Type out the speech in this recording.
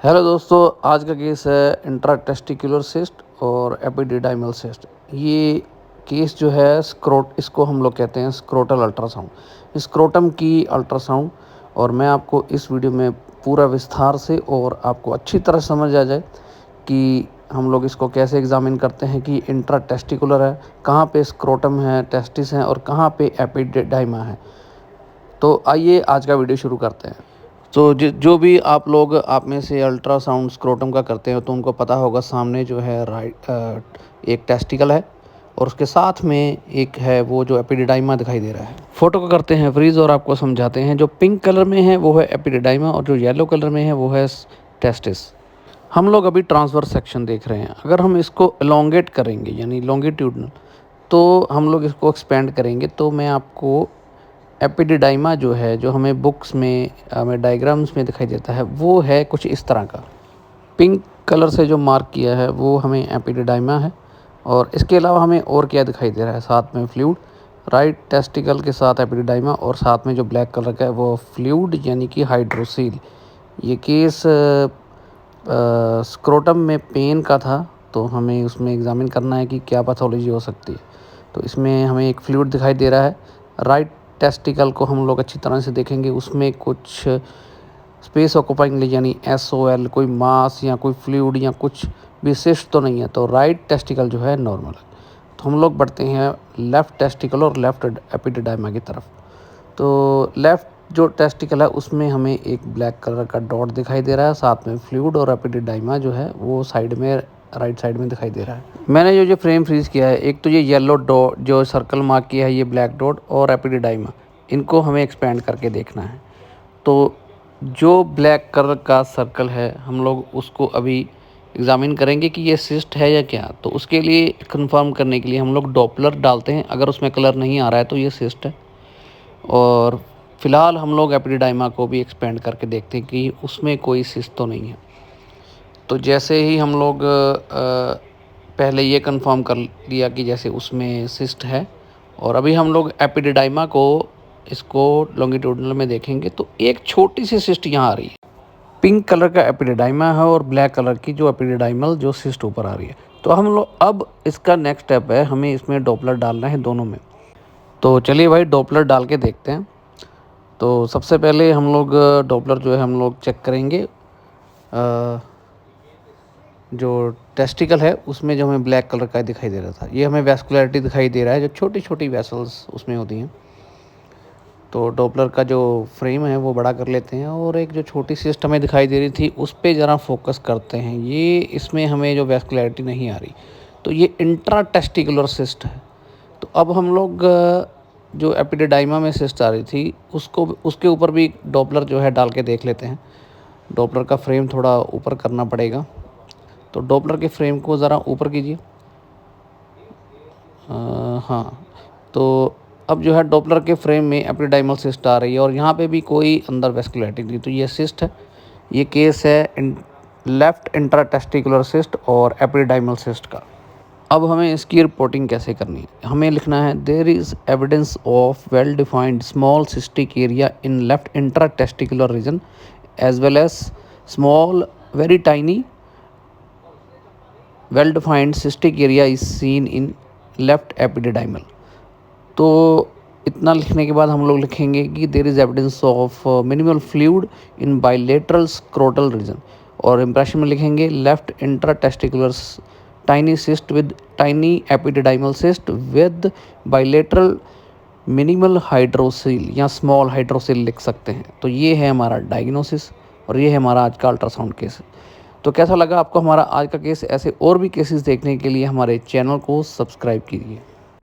Hello दोस्तों, आज का केस है इंट्राटेस्टिकुलर सिस्ट और एपिडिडाइमल सिस्ट। ये केस जो है इसको हम लोग कहते हैं स्क्रोटल अल्ट्रासाउंड, स्क्रोटम की अल्ट्रासाउंड। और मैं आपको इस वीडियो में पूरा विस्तार से और आपको अच्छी तरह समझ आ जाए कि हम लोग इसको कैसे एग्जामिन करते हैं कि इंट्राटेस्टिकुलर है, कहाँ पे स्क्रोटम है, टेस्टिस हैं और कहाँ पे एपिडिडाइमा है। तो आइए आज का वीडियो शुरू करते हैं। तो जो भी आप में से अल्ट्रासाउंड स्क्रोटम का करते हो तो उनको पता होगा सामने जो है एक टेस्टिकल है और उसके साथ में एक है वो जो एपिडिडाइमा दिखाई दे रहा है। फोटो को करते हैं फ्रीज और आपको समझाते हैं। जो पिंक कलर में है वो है एपिडिडाइमा और जो येलो कलर में है वो है टेस्टिस। हम लोग अभी ट्रांसवर्स सेक्शन देख रहे हैं। अगर हम इसको एलोंगेट करेंगे यानी लॉन्गिट्यूडनल, तो हम लोग इसको एक्सपेंड करेंगे तो मैं आपको एपिडिडाइमा जो है, जो हमें बुक्स में हमें डायग्राम्स में दिखाई देता है, वो है कुछ इस तरह का। पिंक कलर से जो मार्क किया है वो हमें एपिडिडाइमा है। और इसके अलावा हमें और क्या दिखाई दे रहा है, साथ में फ्लूइड, राइट टेस्टिकल के साथ एपिडिडाइमा और साथ में जो ब्लैक कलर का है वो फ्लूइड यानी कि हाइड्रोसील। ये केस स्क्रोटम में पेन का था, तो हमें उसमें एग्जामिन करना है कि क्या पैथोलॉजी हो सकती है। तो इसमें हमें एक फ्लूइड दिखाई दे रहा है। राइट टेस्टिकल को हम लोग अच्छी तरह से देखेंगे, उसमें कुछ स्पेस ऑक्यूपाइंग यानी SOL, कोई मास या कोई फ्लूइड या कुछ विशिष्ट तो नहीं है। तो राइट टेस्टिकल जो है नॉर्मल है। तो हम लोग बढ़ते हैं लेफ़्ट टेस्टिकल और लेफ़्ट एपिडिडाइमा की तरफ। तो लेफ़्ट जो टेस्टिकल है उसमें हमें एक ब्लैक कलर का डॉट दिखाई दे रहा है, साथ में फ्लूइड और एपिडिडाइमा जो है वो साइड में, राइट साइड में दिखाई दे रहा है। मैंने जो फ्रेम फ्रीज किया है, एक तो ये येलो डॉट जो सर्कल मार्क किया है, ये ब्लैक डॉट और एपिडिडाइमा, इनको हमें एक्सपेंड करके देखना है। तो जो ब्लैक कलर का सर्कल है हम लोग उसको अभी एग्ज़ामिन करेंगे कि ये सिस्ट है या क्या। तो उसके लिए कंफर्म करने के लिए हम लोग डॉपलर डालते हैं। अगर उसमें कलर नहीं आ रहा है तो ये सिस्ट है। और फ़िलहाल हम लोग एपिडिडाइमा को भी एक्सपेंड करके देखते हैं कि उसमें कोई सिस्ट तो नहीं है। तो जैसे ही हम लोग पहले ये कंफर्म कर लिया कि जैसे उसमें सिस्ट है, और अभी हम लोग एपिडिडाइमा को इसको लॉन्गिट्यूडनल में देखेंगे तो एक छोटी सी सिस्ट यहाँ आ रही है। पिंक कलर का एपिडिडाइमा है और ब्लैक कलर की जो एपिडिडाइमल जो सिस्ट ऊपर आ रही है। तो हम लोग अब इसका नेक्स्ट स्टेप है, हमें इसमें डॉपलर डालना है दोनों में। तो चलिए भाई डॉपलर डाल के देखते हैं। तो सबसे पहले हम लोग डॉपलर जो है हम लोग चेक करेंगे। जो टेस्टिकल है उसमें जो हमें ब्लैक कलर का दिखाई दे रहा था, ये हमें वैस्कुलरिटी दिखाई दे रहा है, जो छोटी छोटी वेसल्स उसमें होती हैं। तो डॉपलर का जो फ्रेम है वो बड़ा कर लेते हैं और एक जो छोटी सिस्ट हमें दिखाई दे रही थी उस पर ज़रा फोकस करते हैं। ये इसमें हमें जो वैस्कुलरिटी नहीं आ रही, तो ये इंट्राटेस्टिकुलर सिस्ट है। तो अब हम लोग जो एपिडिडाइमा में सिस्ट आ रही थी उसके ऊपर भी डॉपलर जो है डाल के देख लेते हैं। डॉपलर का फ्रेम थोड़ा ऊपर करना पड़ेगा, तो डॉपलर के फ्रेम को ज़रा ऊपर कीजिए। हाँ, तो अब जो है डॉपलर के फ्रेम में एपिडिडाइमल सिस्ट आ रही है और यहाँ पे भी कोई अंदर वैस्कुलरिटी नहीं, तो ये सिस्ट है। ये केस है लेफ़्ट इंट्राटेस्टिकुलर सिस्ट और एपिडिडाइमल सिस्ट का। अब हमें इसकी रिपोर्टिंग कैसे करनी है, हमें लिखना है there is evidence of well defined small cystic area in left intratesticular region as well as small very tiny well defined cystic area is seen in left epididymal. तो इतना लिखने के बाद हम लोग लिखेंगे कि there is evidence of minimal fluid in bilateral scrotal region, और इम्प्रेशन में लिखेंगे left intratesticular tiny cyst with tiny epididymal cyst with bilateral minimal hydrocele या स्मॉल हाइड्रोसिल लिख सकते हैं। तो ये है हमारा डायग्नोसिस और ये है हमारा आज का अल्ट्रासाउंड केस। तो कैसा लगा आपको हमारा आज का केस? ऐसे और भी केसेस देखने के लिए हमारे चैनल को सब्सक्राइब कीजिए।